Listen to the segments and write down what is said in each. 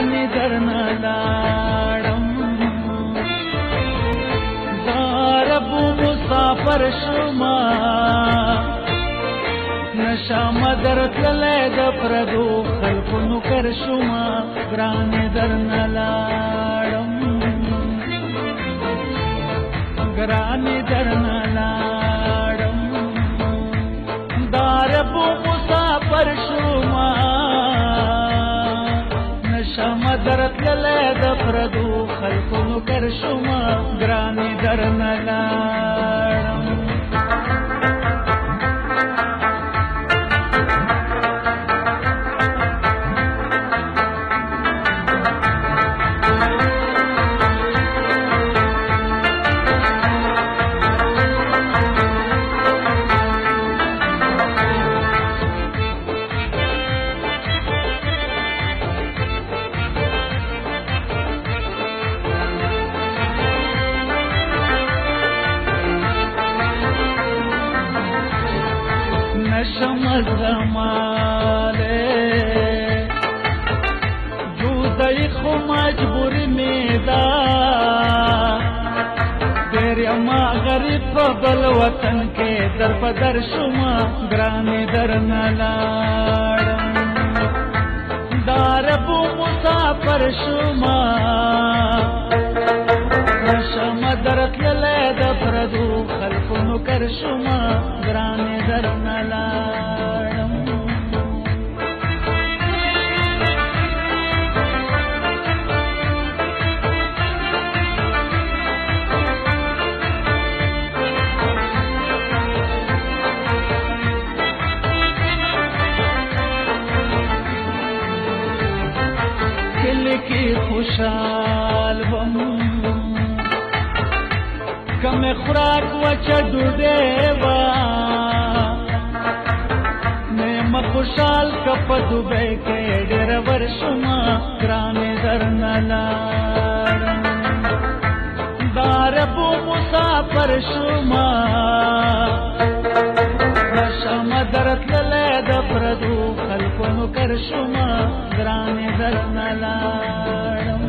ګرانې درنه لاړم دا رب مسافر شوما نشم درتللی د پردو خلکو نوکر شوما ګرانې درنه لاړم ګرانې درنه لاړم دا رب مسافر شوما نشم درتللی د پردو خلکو نوکر شوما ګرانې درنه لاړم نشم زماله جودای خو مجبوری میدا دیر یما غریب په بل وطن کې در په در شوما ګرانې درنه لاړم دا رب مسافر شوما نشم درتللی د پردو خلکو نوکر شوما ګرانې درنه لاړم کلی کې خوشحال بم کم خوراک وچه ډوډۍ وه نیم خوشحال که په دوبۍ کې ډېره ورشومه ګرانې درنه لاړم دا رب مسافر شومه نشم درتللی د پردو خلکو نوکر شومه ګرانې درنه لاړم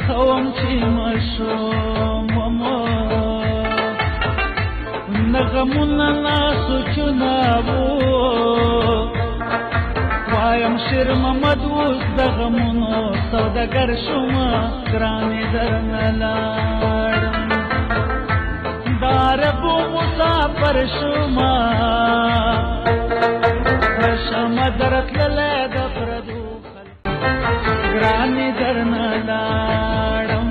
خوم چې مشوم ومو نغمونه ناسوچونه وو وایم شیر محمد اوس د غمونو سوداګر شومه ګرانې درنه لاړم دا رب مسافر شومه نشم درتللی د پردو ګرانې درنه لاړم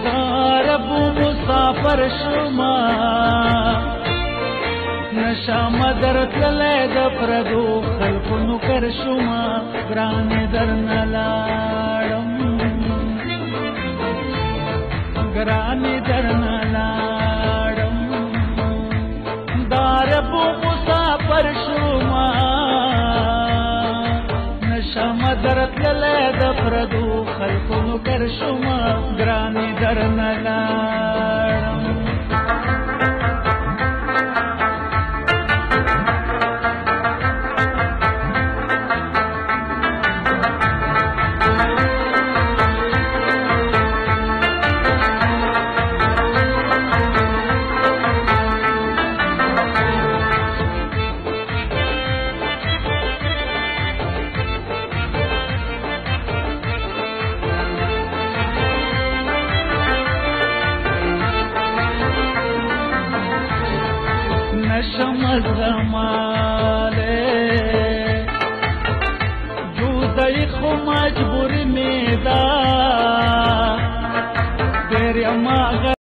دا رب مسافر شوما نشم درتللی د پردو خلکو نوکر شوما ګرانې درنه لاړم ګرانې درنه لاړم دا رب مسافر شوما نشم درتللی د پردو خلکو نوکر شومه ګرانې درنه لاړم نشم زماله جودای خو مجبوری میدا